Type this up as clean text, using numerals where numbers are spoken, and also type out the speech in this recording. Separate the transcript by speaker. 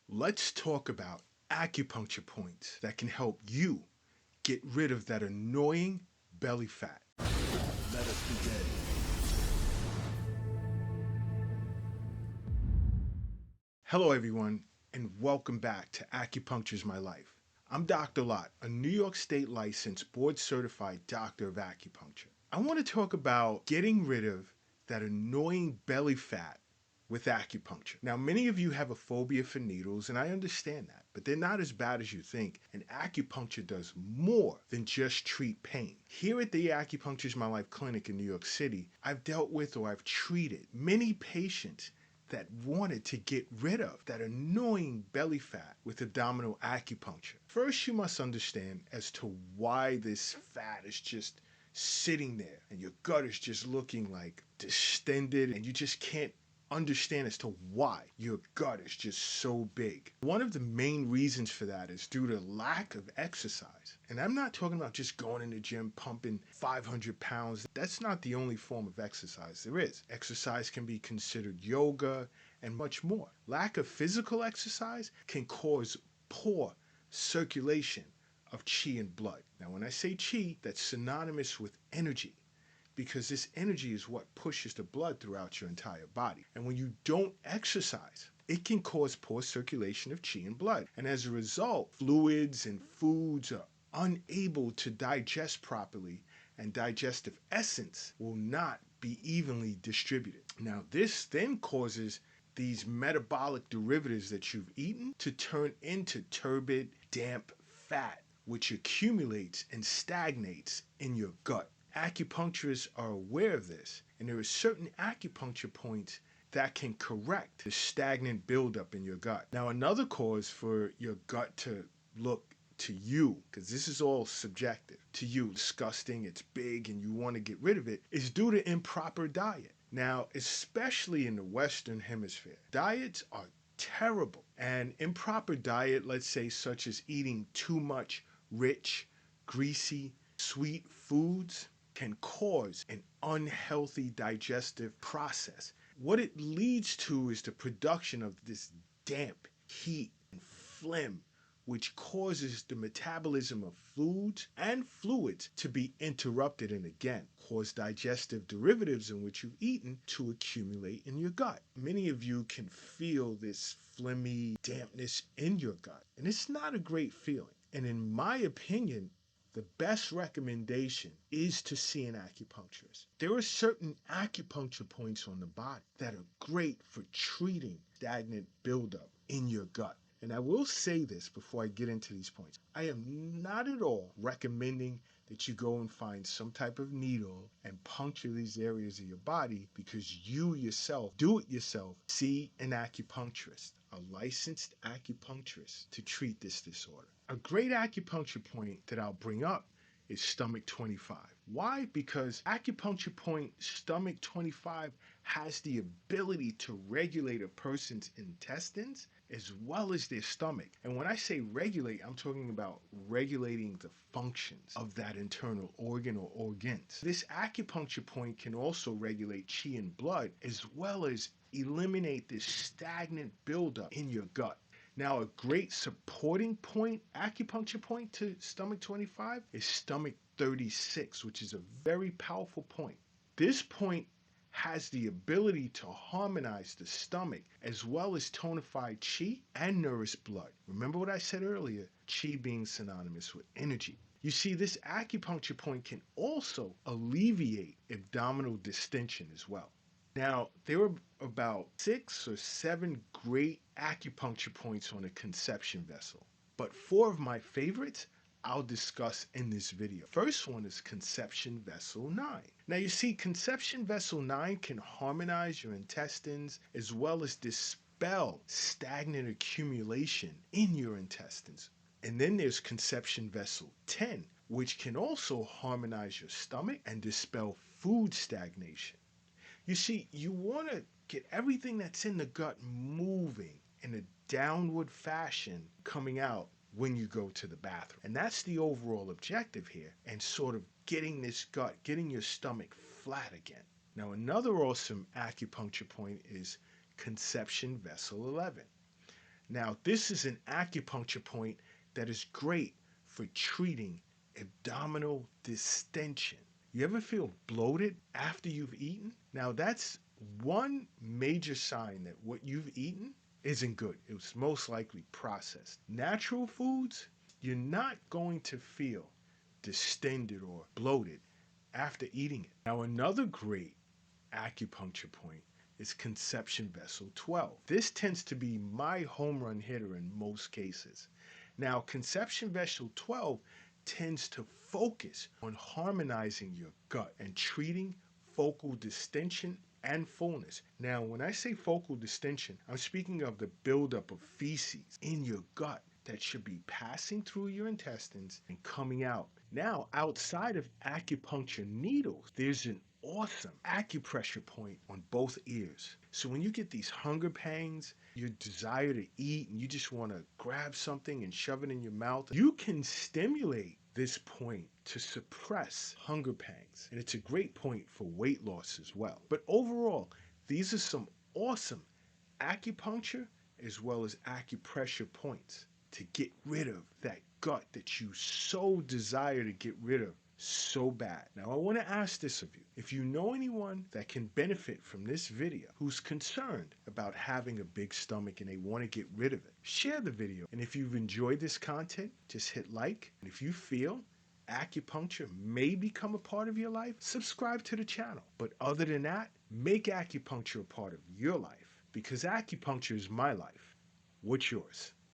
Speaker 1: Let's talk about acupuncture points that can help you get rid of that annoying belly fat. Let us begin. Hello, everyone, and welcome back to Acupuncture's My Life. I'm Dr. Lott, a New York State licensed board certified doctor of acupuncture. I want to talk about getting rid of that annoying belly fat with acupuncture. Now, many of you have a phobia for needles, and I understand that, but they're not as bad as you think, and acupuncture does more than just treat pain. Here at the Acupuncture's My Life clinic in New York City, I've dealt with or I've treated many patients that wanted to get rid of that annoying belly fat with abdominal acupuncture. First, you must understand as to why this fat is just sitting there and your gut is just looking like distended and you just can't understand as to why your gut is just so big. One of the main reasons for that is due to lack of exercise. And I'm not talking about just going in the gym pumping 500 pounds. That's not the only form of exercise there is. Exercise can be considered yoga and much more. Lack of physical exercise can cause poor circulation of qi and blood. Now, when I say qi, that's synonymous with energy, because this energy is what pushes the blood throughout your entire body. And when you don't exercise, it can cause poor circulation of qi and blood. And as a result, fluids and foods are unable to digest properly, and digestive essence will not be evenly distributed. Now, this then causes these metabolic derivatives that you've eaten to turn into turbid, damp fat, which accumulates and stagnates in your gut. Acupuncturists are aware of this, and there are certain acupuncture points that can correct the stagnant buildup in your gut. Now, another cause for your gut to look to you, because this is all subjective, to you, disgusting, it's big, and you want to get rid of it, is due to improper diet. Now, especially in the Western Hemisphere, diets are terrible. And improper diet, let's say, such as eating too much rich, greasy, sweet foods, can cause an unhealthy digestive process. What it leads to is the production of this damp heat and phlegm, which causes the metabolism of foods and fluids to be interrupted and again cause digestive derivatives in which you've eaten to accumulate in your gut. Many of you can feel this phlegmy dampness in your gut, and it's not a great feeling. And in my opinion, the best recommendation is to see an acupuncturist. There are certain acupuncture points on the body that are great for treating stagnant buildup in your gut. And I will say this before I get into these points. I am not at all recommending that you go and find some type of needle and puncture these areas of your body because you yourself, do it yourself, see an acupuncturist, a licensed acupuncturist to treat this disorder. A great acupuncture point that I'll bring up is stomach 25. Why? Because acupuncture point stomach 25 has the ability to regulate a person's intestines as well as their stomach. And when I say regulate, I'm talking about regulating the functions of that internal organ or organs. This acupuncture point can also regulate qi and blood as well as eliminate this stagnant buildup in your gut. Now, a great supporting point, acupuncture point to stomach 25 is stomach 36, which is a very powerful point. This point has the ability to harmonize the stomach as well as tonify qi and nourish blood. Remember what I said earlier, qi being synonymous with energy. You see, this acupuncture point can also alleviate abdominal distension as well. Now, there are about 6 or 7 great acupuncture points on a conception vessel, but 4 of my favorites I'll discuss in this video. First one is conception vessel 9. Now you see, conception vessel 9 can harmonize your intestines as well as dispel stagnant accumulation in your intestines. And then there's conception vessel 10, which can also harmonize your stomach and dispel food stagnation. You see, you want to get everything that's in the gut moving in a downward fashion coming out when you go to the bathroom. And that's the overall objective here, and sort of getting this gut, getting your stomach flat again. Now, another awesome acupuncture point is conception vessel 11. Now, this is an acupuncture point that is great for treating abdominal distension. You ever feel bloated after you've eaten? Now, that's one major sign that what you've eaten isn't good. It was most likely processed. Natural foods, you're not going to feel distended or bloated after eating it. Now, another great acupuncture point is conception vessel 12. This tends to be my home run hitter in most cases. Now, conception vessel 12 tends to focus on harmonizing your gut and treating focal distension and fullness. Now, when I say focal distension, I'm speaking of the buildup of feces in your gut that should be passing through your intestines and coming out. Now, outside of acupuncture needles, there's an awesome acupressure point on both ears. So when you get these hunger pangs, your desire to eat, and you just want to grab something and shove it in your mouth, you can stimulate this point to suppress hunger pangs. And it's a great point for weight loss as well. But overall, these are some awesome acupuncture as well as acupressure points to get rid of that gut that you so desire to get rid of so bad. Now, I want to ask this of you. If you know anyone that can benefit from this video who's concerned about having a big stomach and they want to get rid of it, share the video. And if you've enjoyed this content, just hit like. And if you feel acupuncture may become a part of your life, subscribe to the channel. But other than that, make acupuncture a part of your life because acupuncture is my life. What's yours?